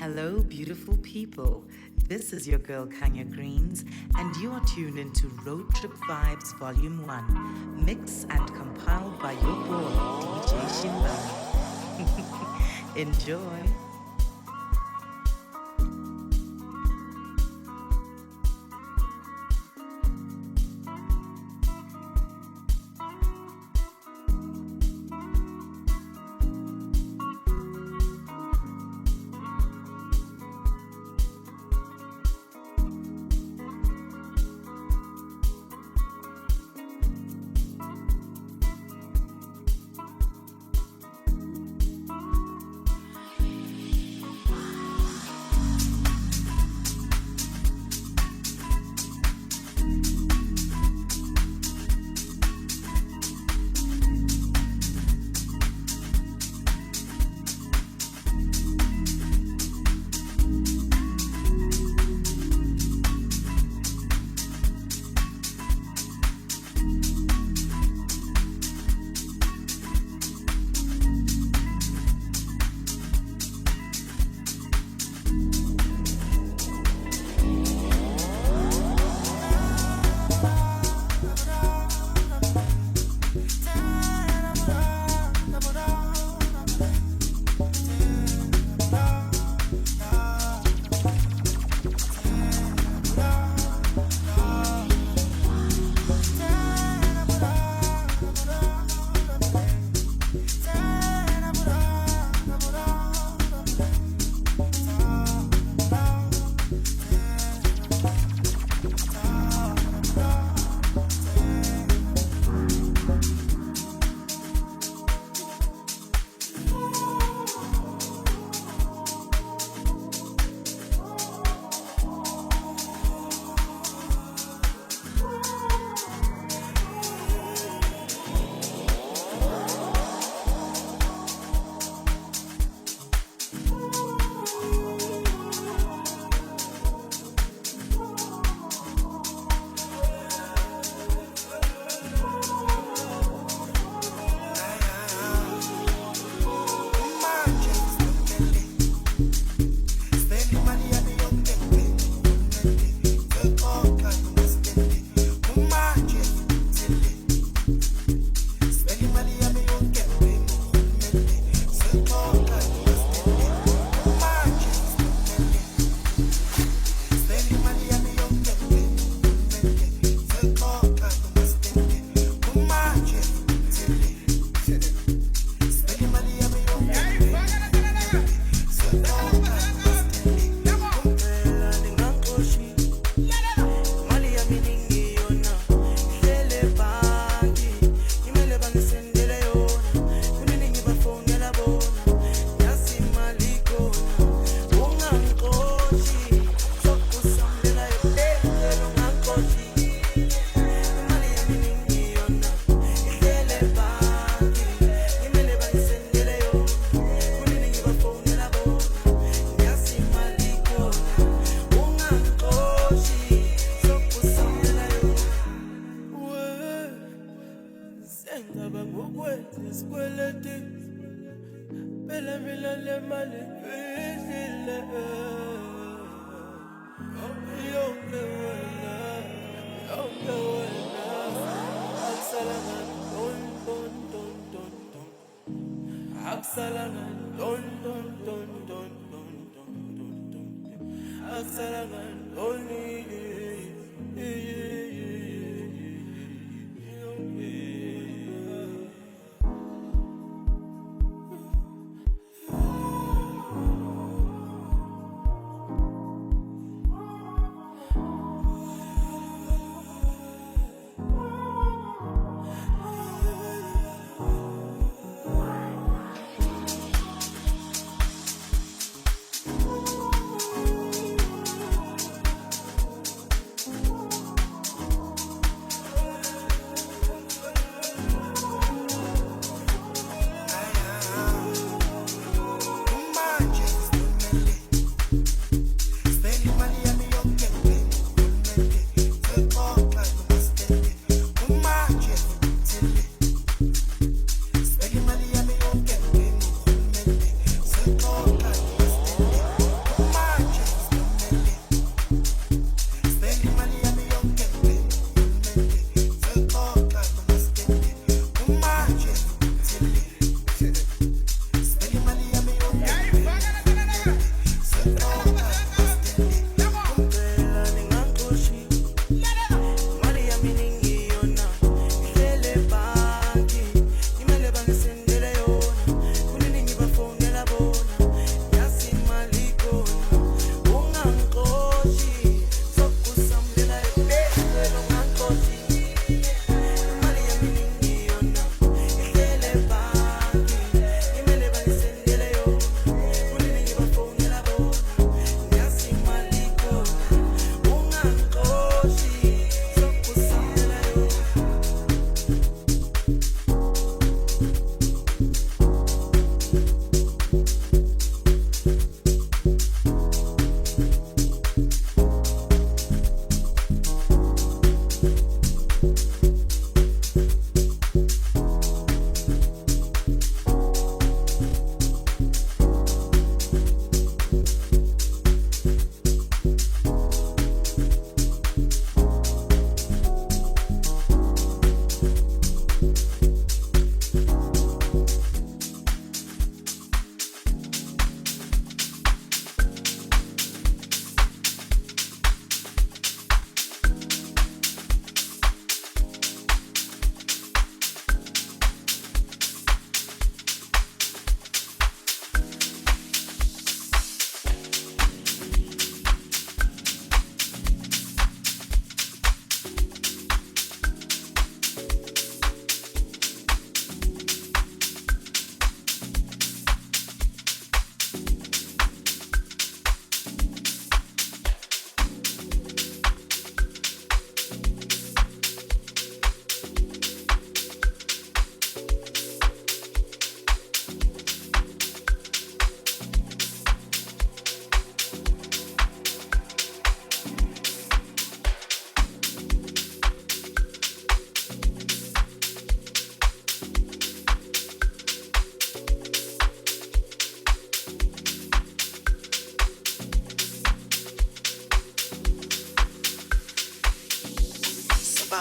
Hello, beautiful people. This is your girl Kanya Greens, and you are tuned into Road Trip Vibes Volume 1, mixed and compiled by your boy, DJ Shinban. Enjoy.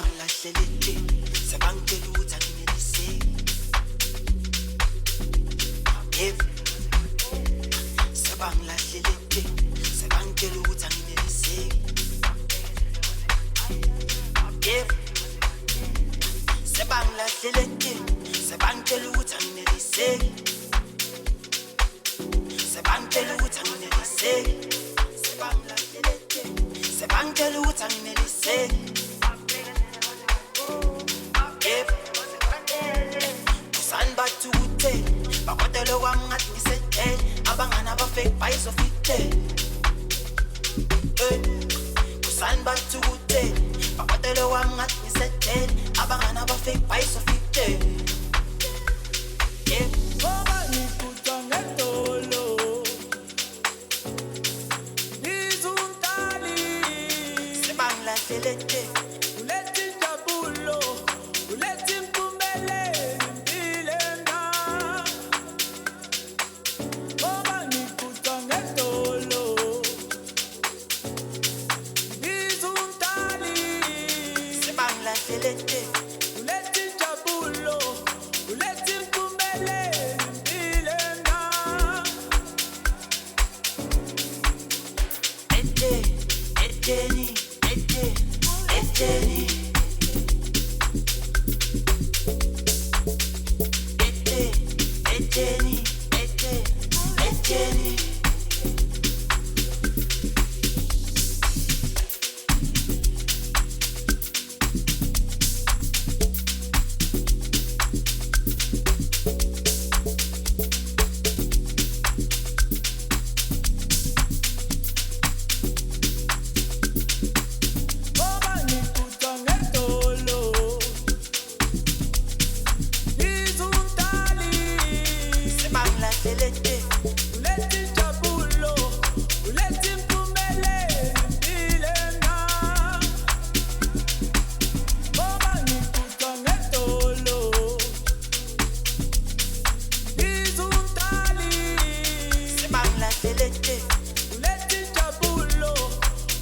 sebangilahleleke sebangitshela ukuthi angineliseki yebo sebangilahleleke sebangitshela ukuthi angineliseki yebo sebangilahleleke sebangitshela ukuthi angineliseki sebangitshela ukuthi angineliseki sebangilahleleke sebangitshela ukuthi angineliseki yebo kusani bathukuthe bakwatele kwami ngathi ngisedele abangani abafake bayizofite kusani bathukuthe bakwatele kwami ngathi ngisedele abangani abafake bayizofite yebo ngoba ngiphutha ngedolo izuntali sebangilahleleke ulethi injabulo ulethi impumelelo impilena ngoba ngiphutha ngedolo izuntali sebangilahleleke ulethi injabulo ulethi impumelelo impilena eteni eteni ngoba ngiphutha ngedolo izuntali sebangilahleleke ulethi injabulo ulethi impumelelo impilena ngoba ngiphutha ngedolo izuntali sebangilahleleke ulethi injabulo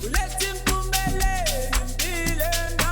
ulethi impumelelo impilena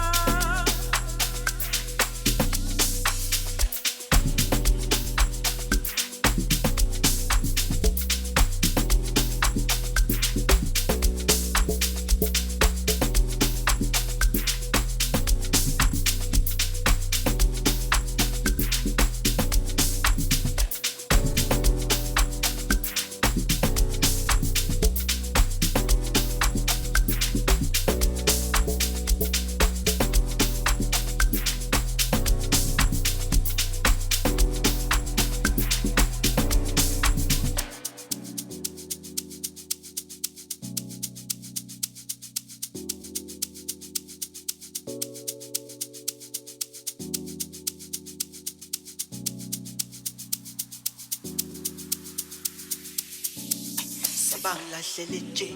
sebangilahleleke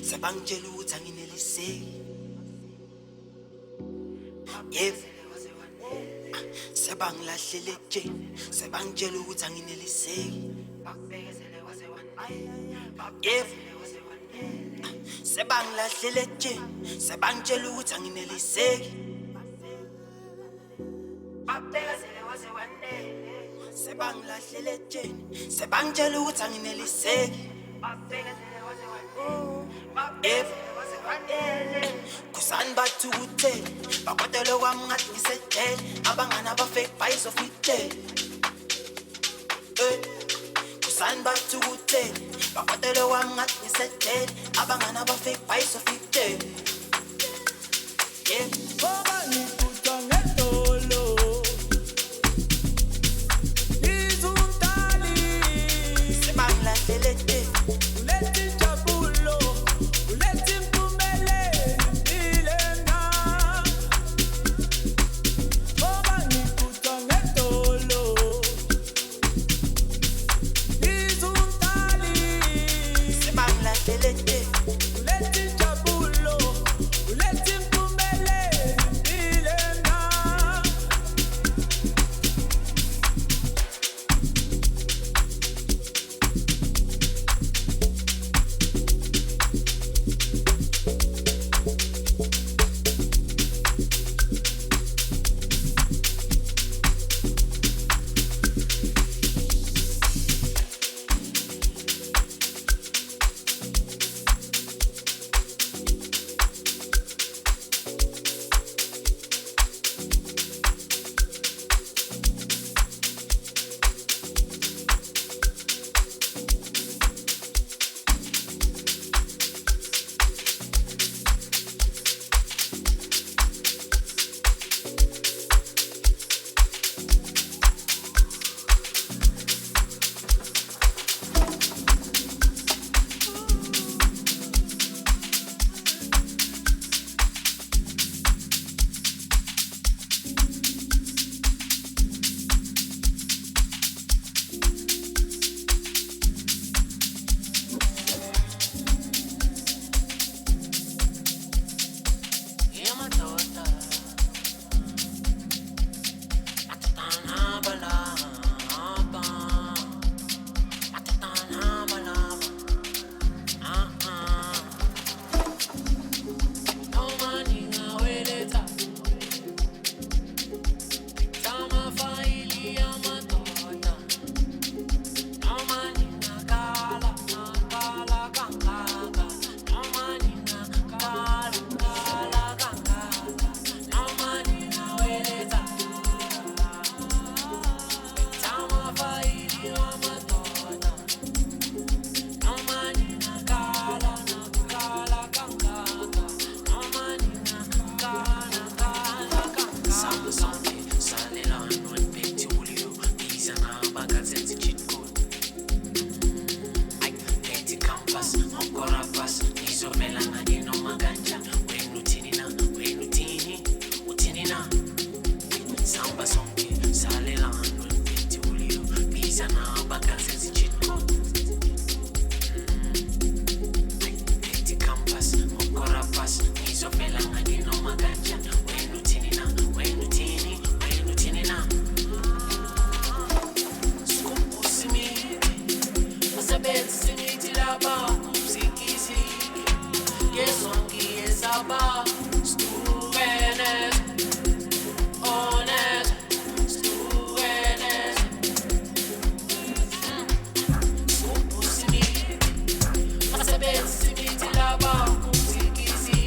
sebangitshela ukuthi angineliseki yebo sebangilahleleke sebangitshela ukuthi angineliseki yebo sebangilahleleke sebangitshela ukuthi angineliseki sebangilahleleke sebangitshela ukuthi angineliseki yebo kusani bathukuthe bakwatele kwami ngathi ngisedele abangani abafake bayizofite kusani bathukuthe bakwatele kwami ngathi ngisedele abangani abafake bayizofite yebo ngoba ngiphutha ngedolo izuntali sebangilahleleke ulethi injabulo ulethi impumelelo impilena ngoba ngiphutha ngedolo izuntali sebangilahleleke ulethi injabulo ulethi impumelelo impilena campus, ngokorapas, ngizovela ngani noma kanja. Wenu thini na, wenu thini, uthini na. Samba sonke, salelano, petulio, biza na bakazenzi cheat code. Petty campus, ngokorapas, ngizovela ngani noma kanja. Wenu thini na, wenu thini, wenu thini na. Simithi laba mzikisi yesongi yesaba stuwenes honest stuwenes simithi simithi laba mzikisi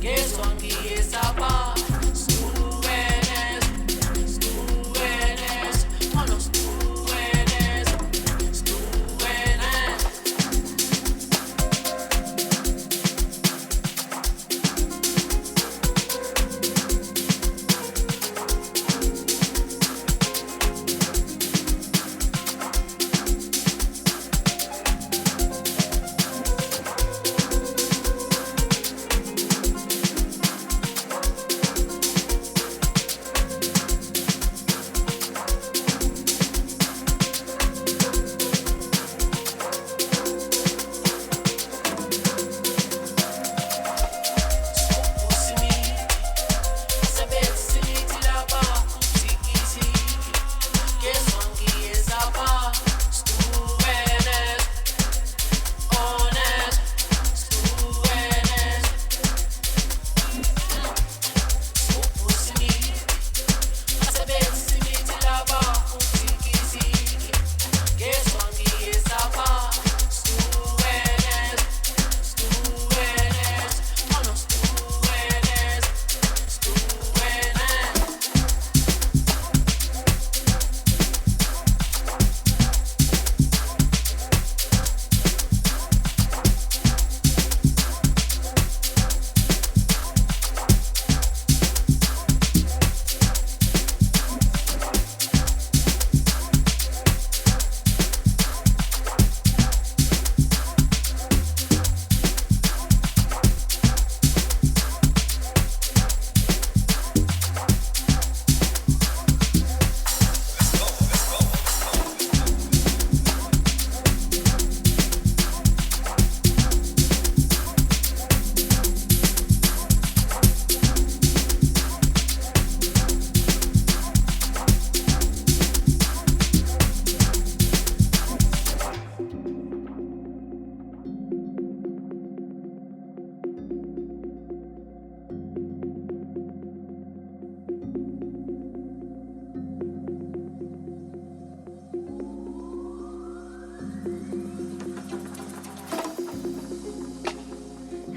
yesongi yesaba stuwenes stuwenes honest stuwenes stuwenes.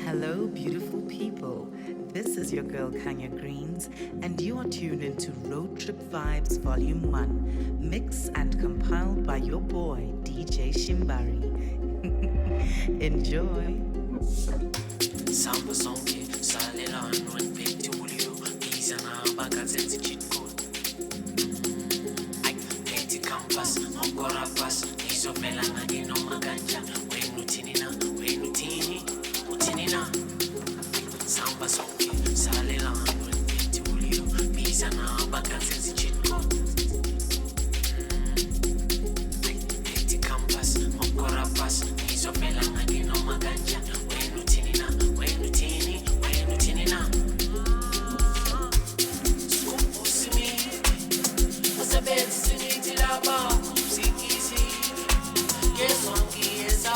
Hello, beautiful people. This is your girl Kanya Greens, and you are tuned into Road Trip Vibes Volume 1, mixed and compiled by your boy, DJ Shimbari. Enjoy. Samba sonke, salelano, petulio, biza na bakazenzi cheat code. Petty campus, ngokorapas, ngizovela ngani noma kanja. Wenu thini na, wenu thini, uthini na. Samba sonke, salelano, petulio, biza na bakazenzi cheat code. Petty campus, ngokorapas, ngizovela ngani noma kanja. Wenu thini na, wenu thini, wenu thini na. Simithi laba mzikisi yesongi yesaba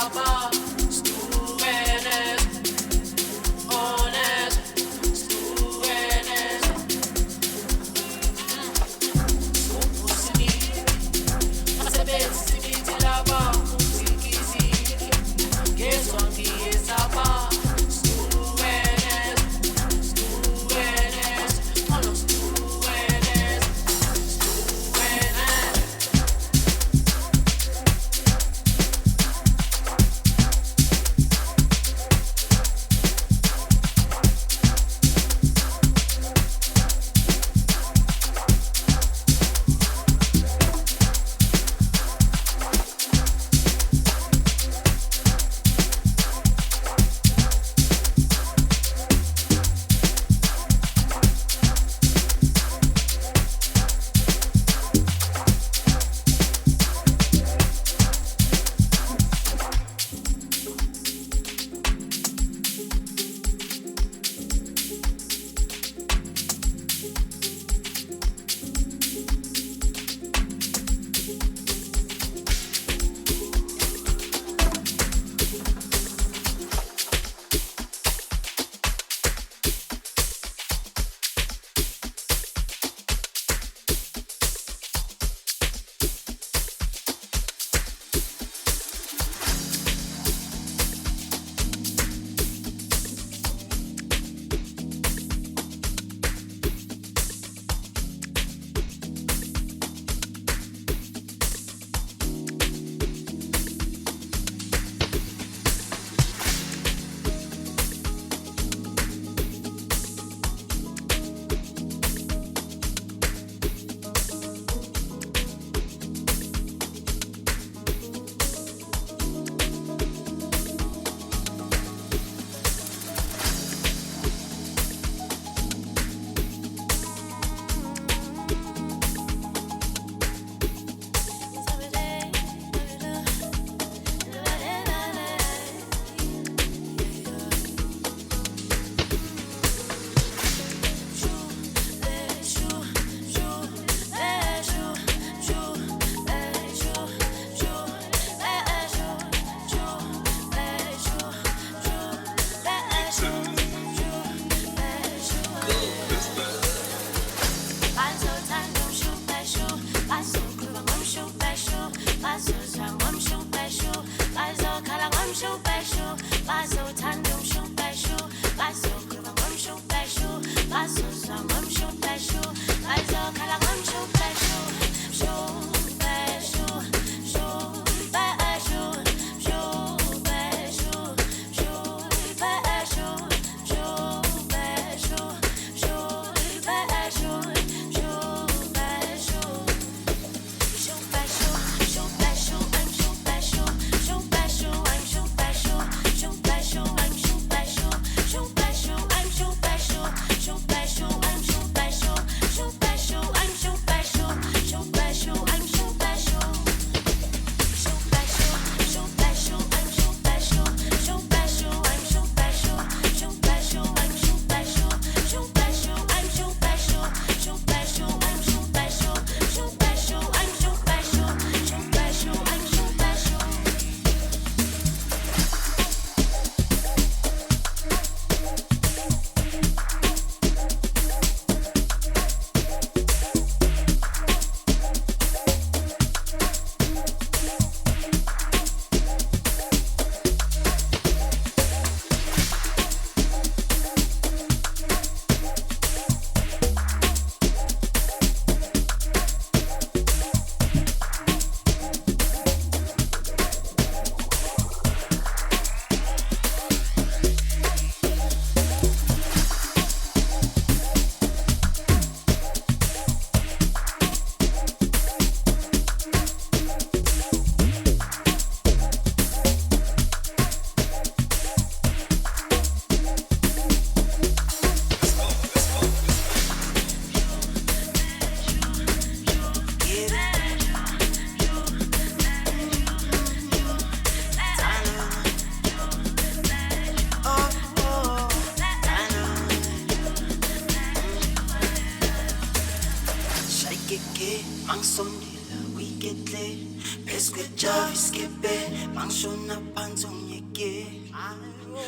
Mangsondela wiketle Pesque Jarvis kepe Mangshona panzong yeke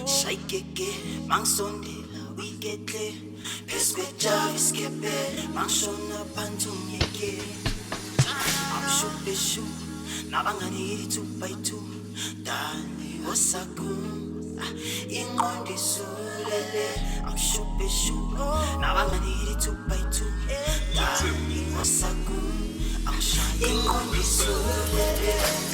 Shaikeke Mangsondela wiketle Pesque Jarvis kepe Mangshona panzong yeke I'm shupe shu Nabangani 2 by 2 Dani wasaku Ingondi sulele I'm shupe shu Nabangani 2 by 2 Dani wasaku Ingondi sulele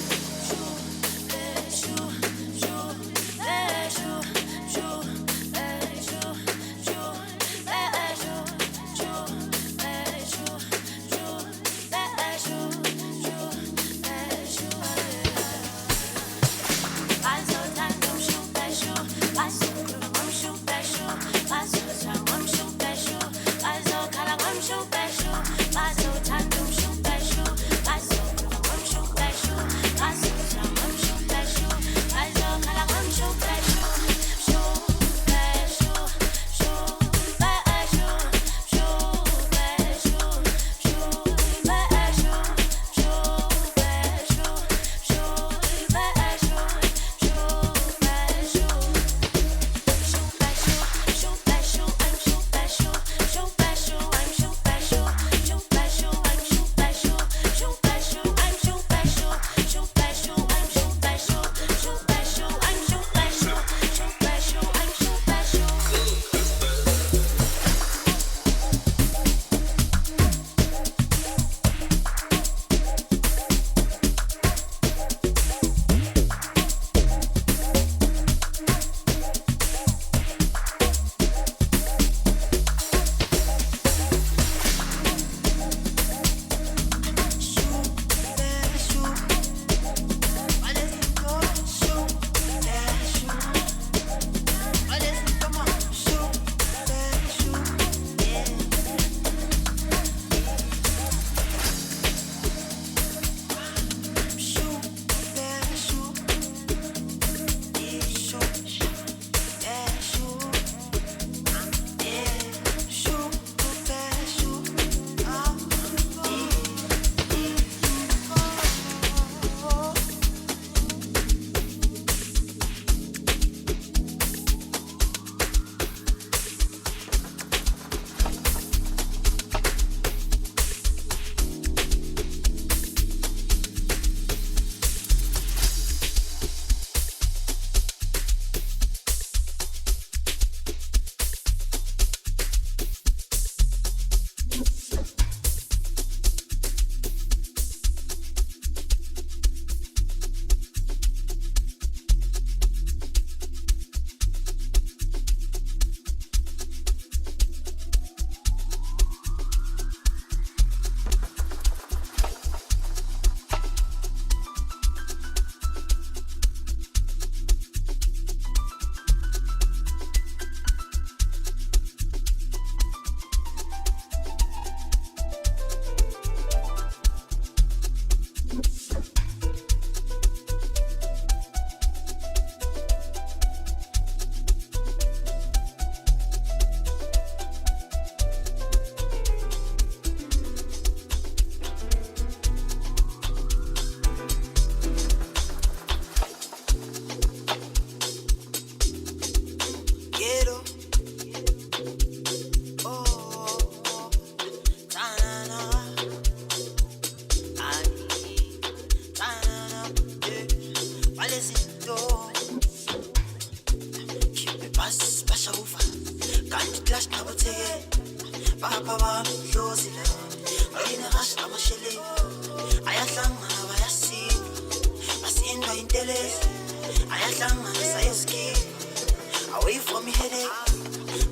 Away from me headache,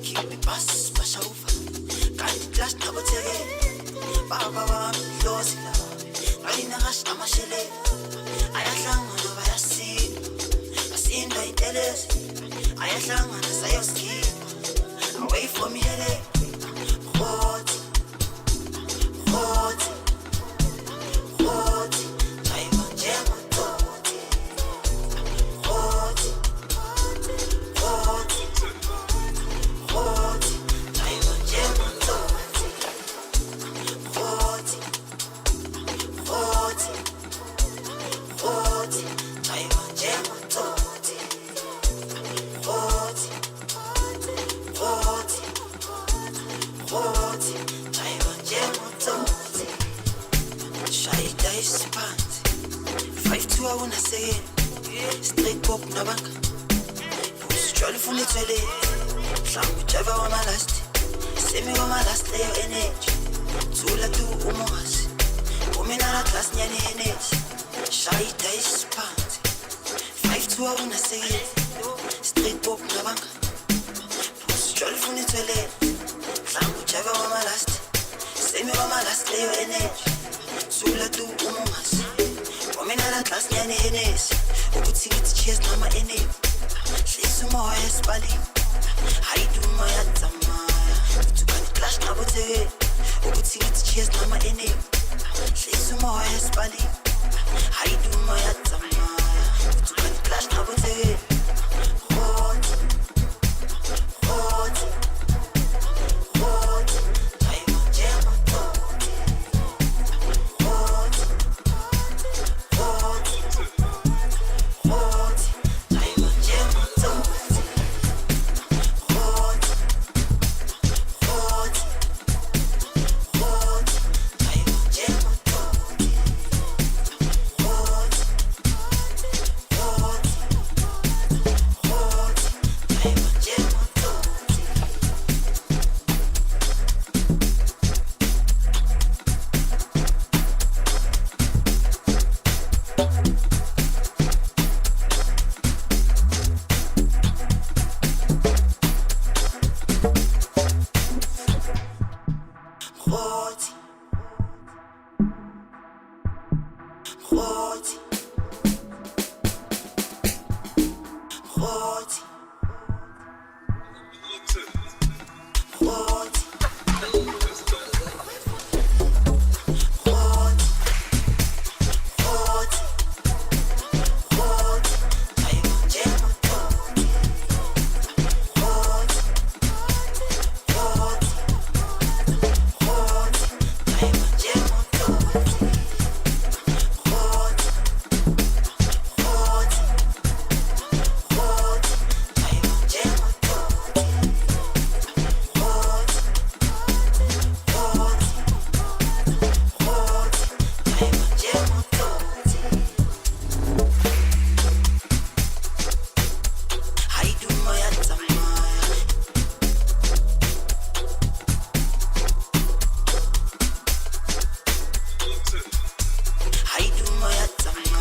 keep me pass over. Can't clash double take. Baba, close it. I in a rush, I'm a shilly. I am long on over, I see. I see in the intelligence. I am long on the side ski. Away from me headache. Hot, hot, hot. Drive on jam. nabanga usijwala ufuna ithwele mhlawumbe ujava wamalasti semi wamalasti leyo energy thula tu umozi uminala class nyane henesi shayida isiphansi 5-2 awunasekeli street pop nabanga usijwala ufuna ithwele mhlawumbe ujava wamalasti semi wamalasti leyo energy thula tu umozi uminala class nyane henesi ukuthi ngithi cheers noma enemy hlisa umoya esibalini hayiduma yadzamaya uthukani clash nabothe ukuthi ngithi cheers noma enemy hlisa umoya esibalini hayiduma yadzamaya uthukani clash nabothe hot hot hot ayimajema hot hot hot hot ayimajema hot hot hot hot ayimajema hot hot hot hot ayimajema hot hot hot hot hot hot hot hot ayimajema hot hot hot hot ayimajema hot hot hot hot ayimajema hot hot hot hot ayimajema hot hayiduma yadzamaya hayiduma yadzamaya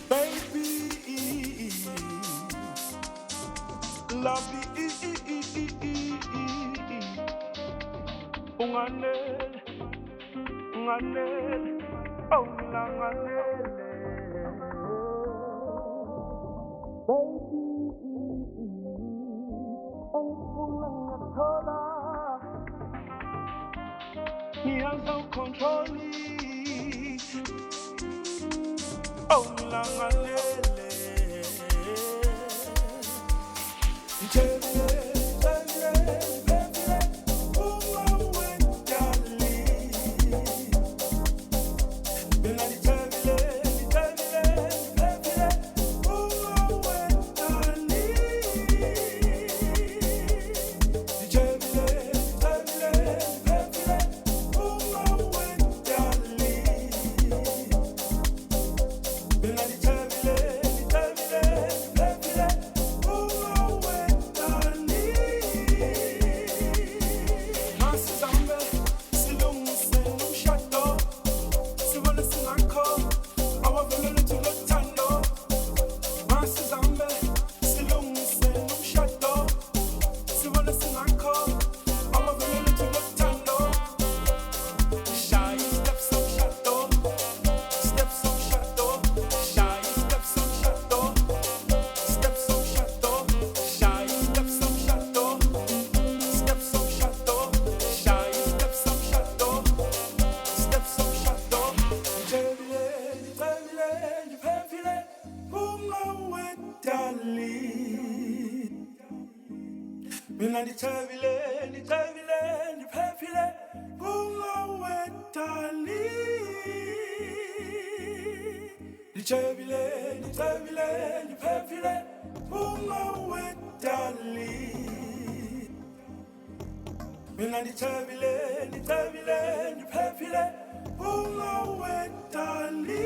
Baby, lovely, unganele, unganele, oh unganele. Baby, ungifuna ngiyathola, ngiyazawukhontrola, oh unganele. Mina ndithabile ndiphephile kungawe dali. Ndithabile ndiphephile kungawe dali. Mina ndithabile ndiphephile kungawe dali.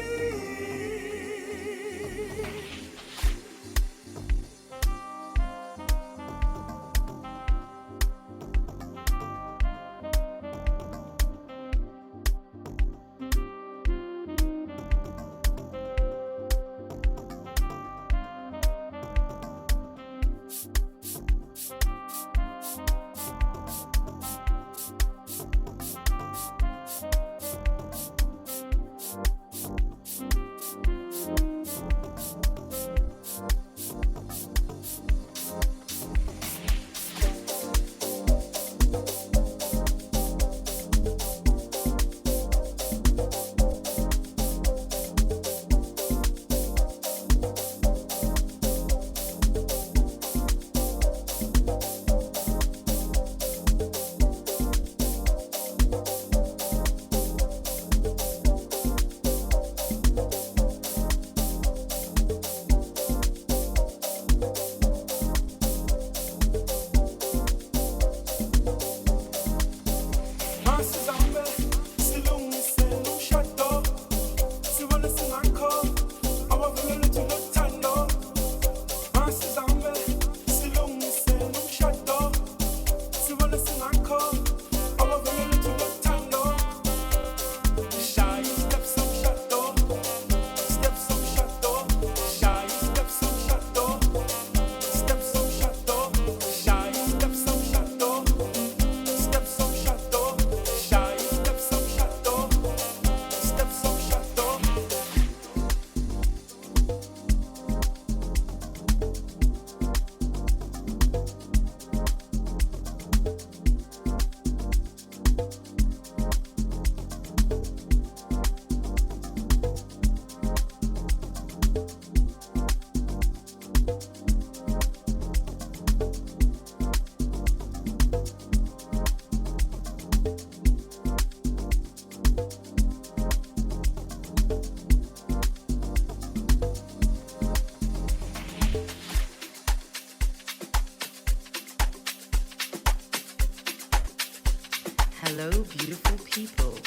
Hello, beautiful people.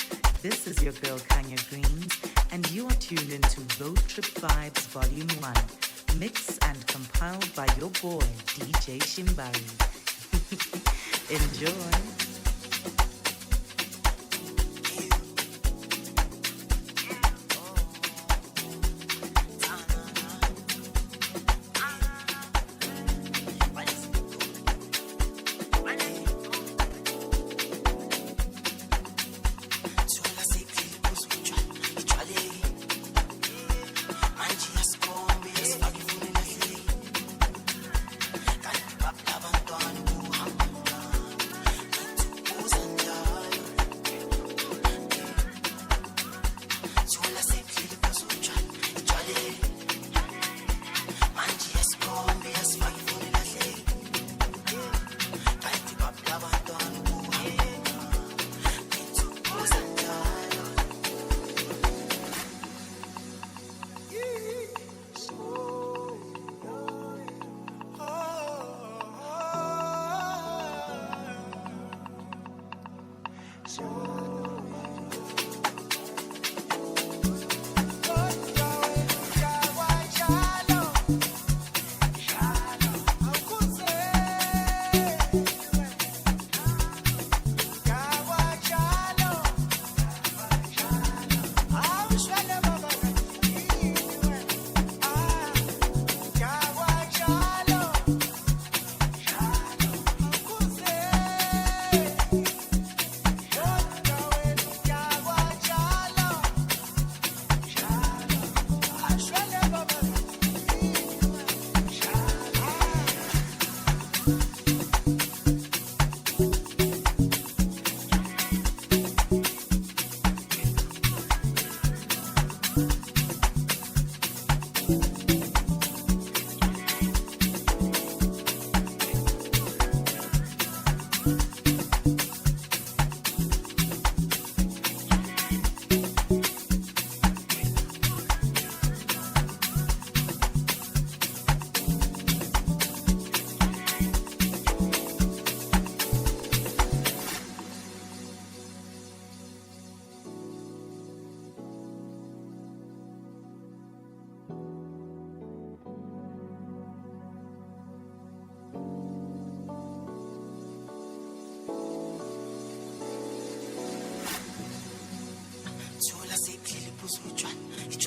This is your girl Kanya Greens, and you are tuned into Road Trip Vibes Volume 1, mixed and compiled by your boy, DJ Shimbari. Enjoy.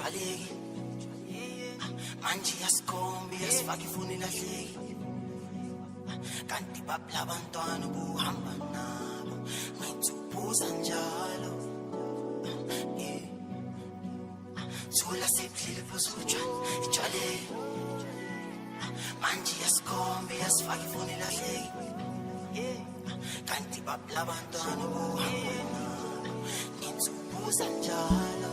jwaleki manje yasikhombi yasifaka ifoni lahleki kanti babla abantwana buhamba nabo ngithi uphuza njalo Sola sephlile phozu utshwala ijwaleki manje yasikhombi yasifaka ifoni lahleki kanti babla abantwana buhamba nabo ngithi uphuza njalo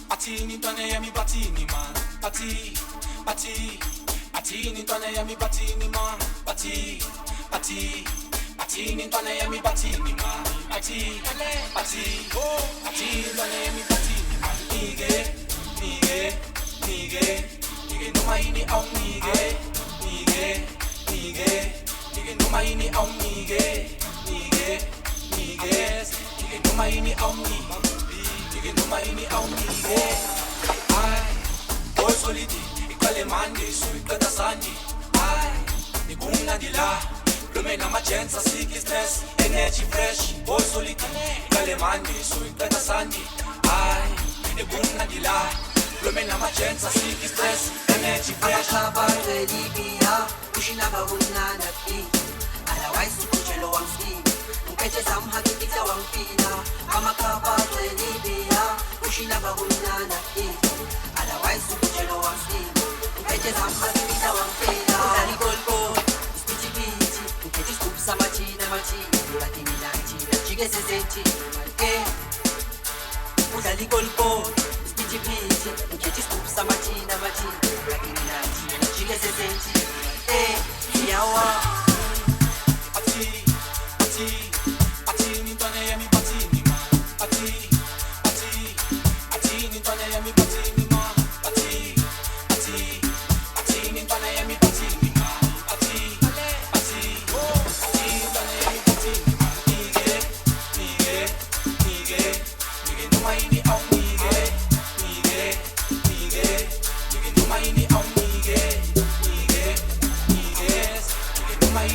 Patini tane ya mi patini man. Patini tane ya mi patini man. Patini tane ya mi patini man. Patini tane ya mi patini man. Nige no maini au nige no maini au nige no maini au nige no maini au nige ai boy solidi ikale mande so ikata sandi ai nikuna dila lumena machenza siki stress energy fresh boy solidi ikale mande so ikata sandi ai nikuna dila lumena machenza siki stress energy fresh Akabare Libya kushina babunana pi otherwise kujelo wamsi mkeche samhakikita wampina amakabare Libya kushina babunana pi otherwise kujelo wamsi mkeche samhakikita wampina Udali golgo ispiti piti mkeche skupsa machina lakini lanchi chige sesenti Udali golgo ispiti piti mkeche skupsa machina lakini lanchi chige sesenti yawa Patini tane ya mi patini man. Patini tane ya mi patini man. Patini tane ya mi patini man. Patini tane ya mi patini man. Nige no maini au nige no maini au nige no maini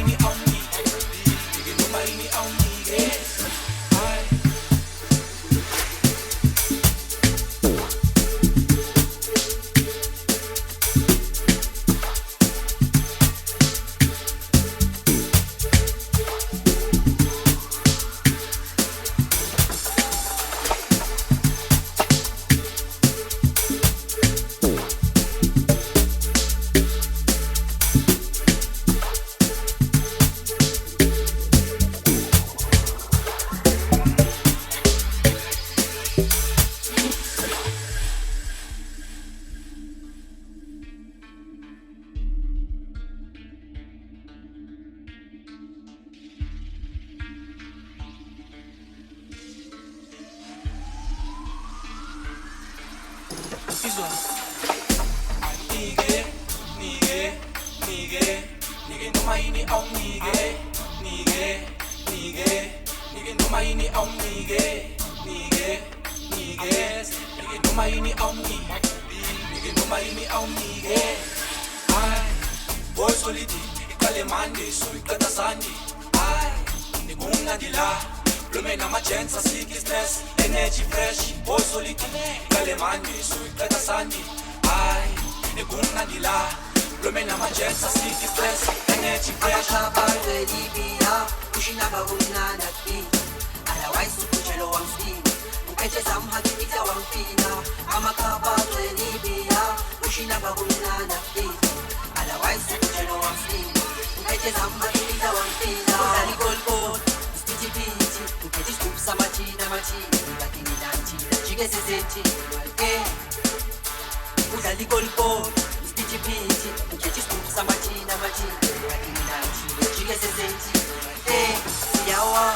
izwa nige nige nige nige noma yini awunige nige nige nige noma yini awunige nige nige nige noma yini awunige nige noma yini awunige ay boy solidi ikale mande so ikata sandi ay nigunga dila Blooming on my chance, I seek his stress, energy fresh, boy solid, Kalemani, so it got a sandy. I, the Gunadila, blooming on my chance, I seek his stress, energy fresh. I'm a Libya, pushing up a Guna that beat. Otherwise, to put yellow on steam. I just am happy with our fina. I'm a capa to Libya, pushing up a Guna that beat. Otherwise, to put yellow on steam. I just am happy with our fina. Uketi skupsa machina lakini nanchina chigeseseti udali golpo speech piti uketi skupsa machina lakini nanchina chigeseseti siyawa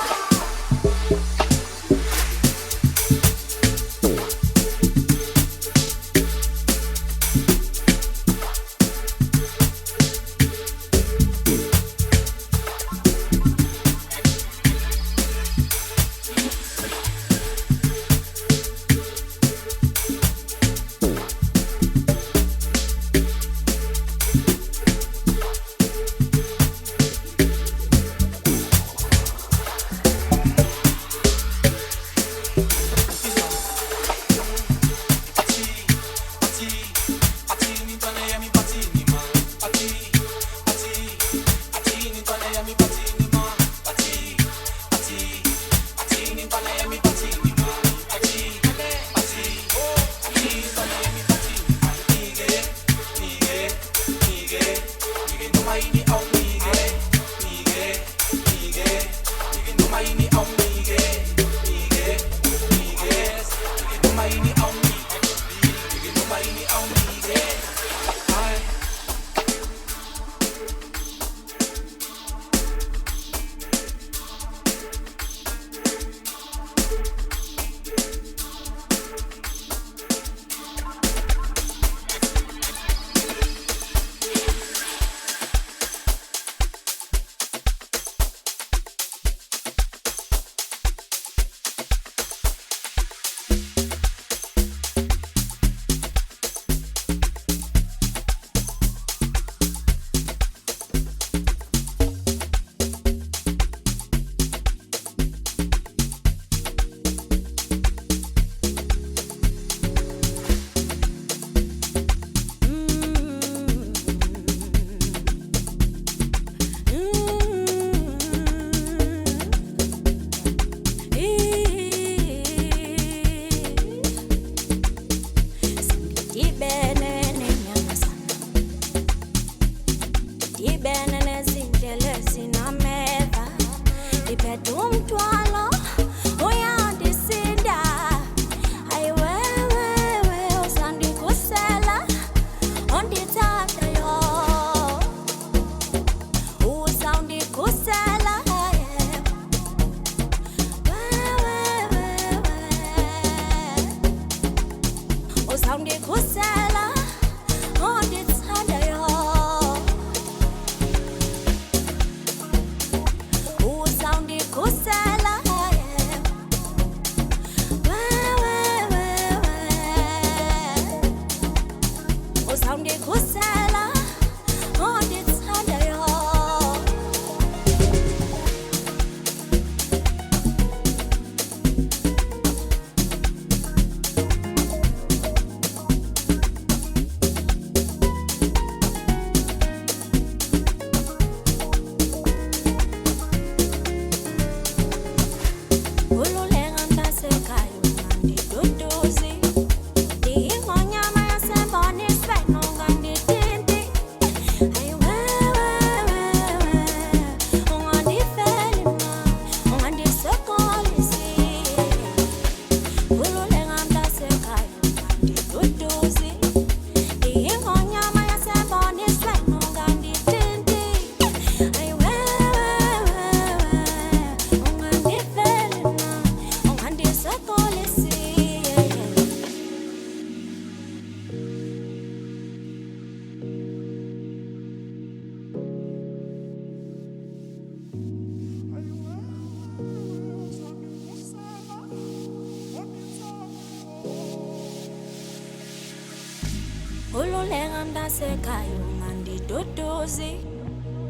khululenga mntasekhaya ungandiduduzi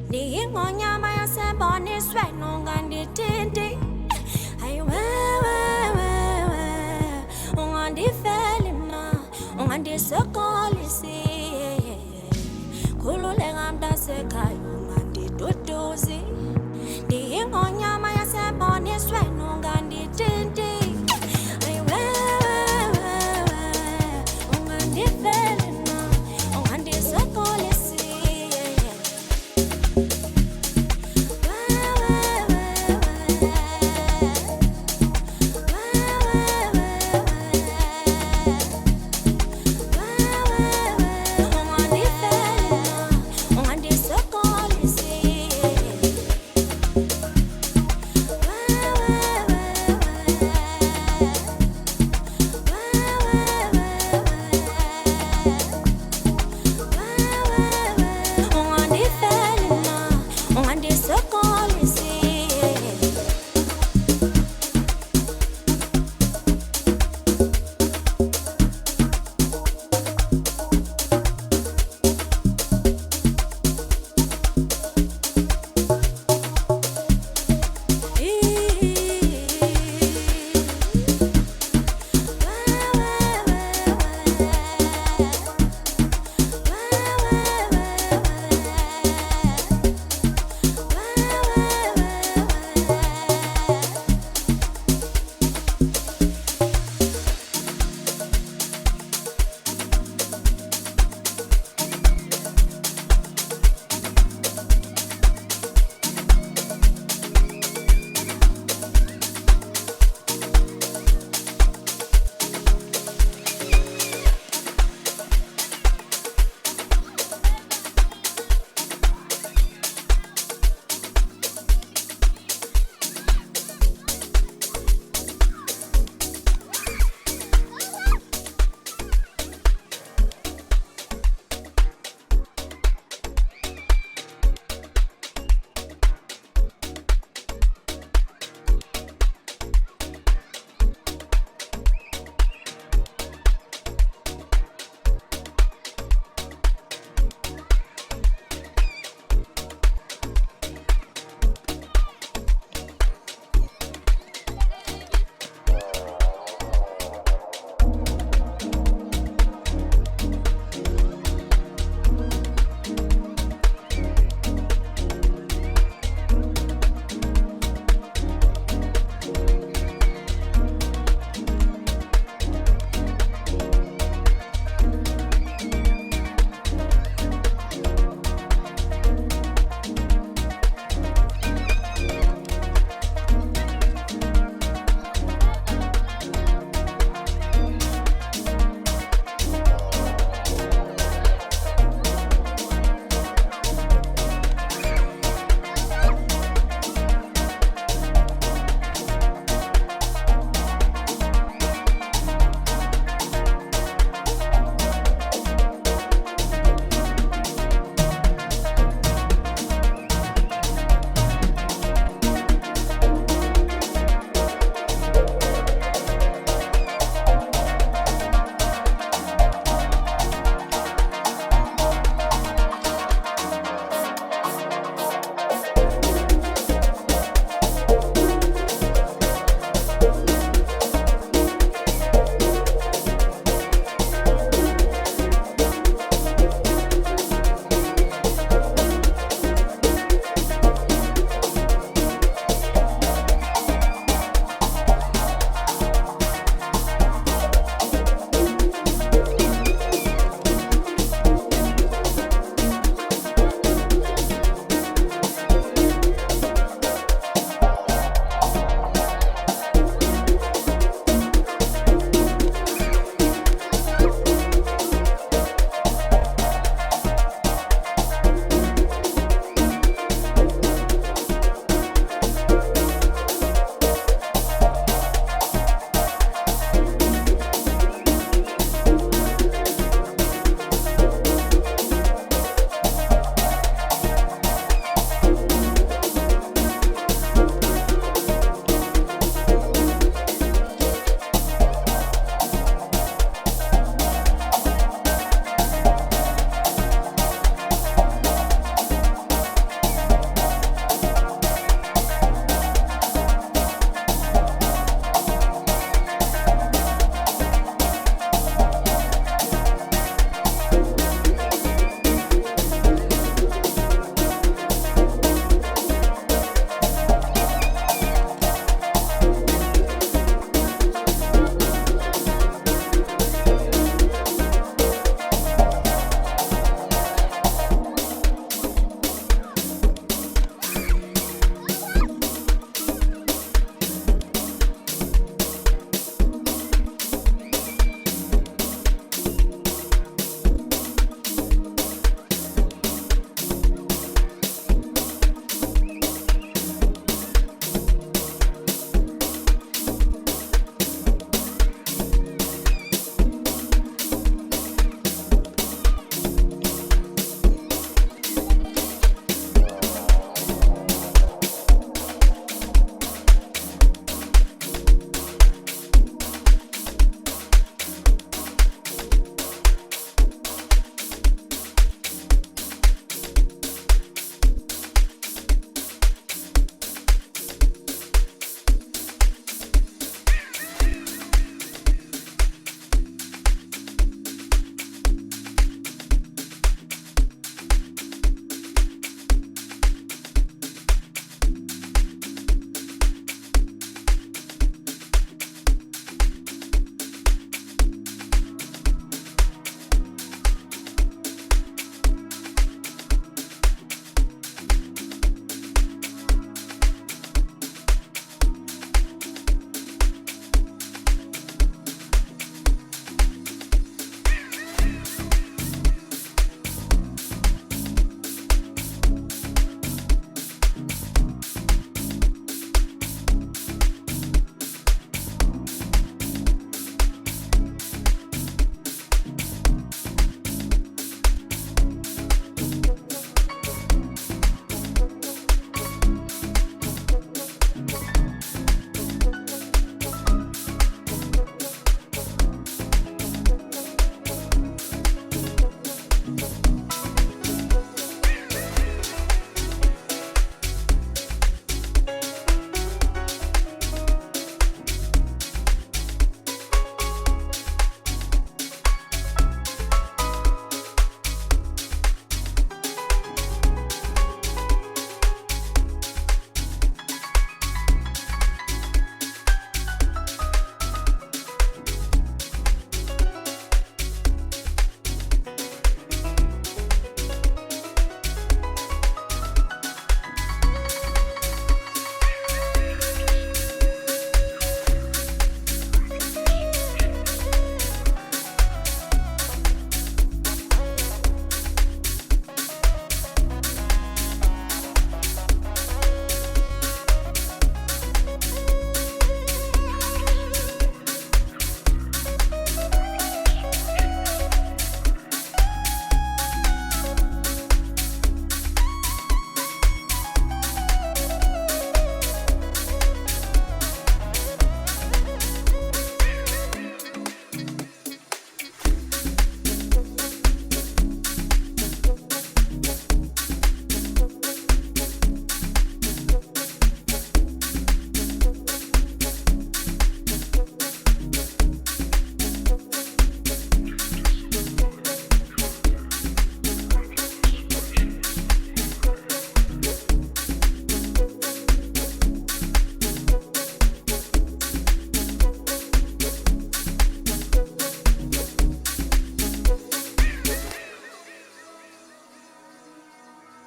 ndiyingonyama yaseboniswe nongandithinti hayi wewewewe ungandifeli mna ungandisokolisi khululenga mntasekhaya ungandiduduzi ndiyingonyama yaseboniswe nongandithinti hayi wewewewe ungandifeli mna ungandisokolisi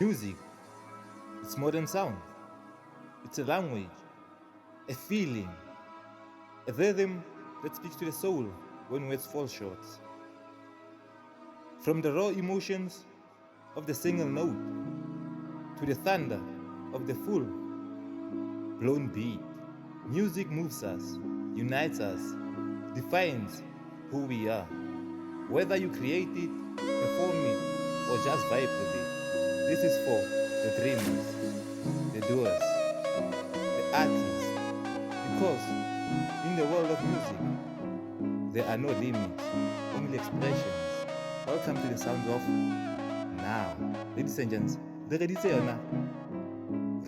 Music, it's modern sound. It's a language, a feeling, a rhythm that speaks to the soul when words fall short. From the raw emotions of the single note to the thunder of the full blown beat, music moves us, unites us, defines who we are. Whether you create it, perform it, or just vibe with it, this is for the dreamers, the doers, the artists. Because in the world of music, there are no limits, only expressions. Welcome to the sound of now. Ladies and gents, the Reditseona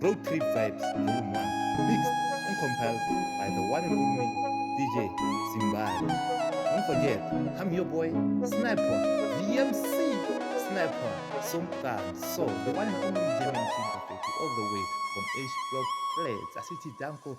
Road Trip Vibes Volume 1, mixed and compiled by the one and only DJ Simbali. Don't forget, I'm your boy, Sniper, VMC Sniper, so the one and only German King Perfecti, all the way from H Block Flats, Asiti Danko.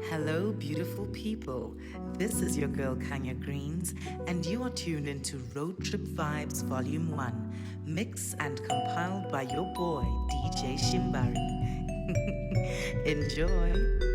Hello, beautiful people. This is your girl Kanya Greens, and you are tuned into Road Trip Vibes Volume 1, mixed and compiled by your boy, DJ Shimbari. Enjoy.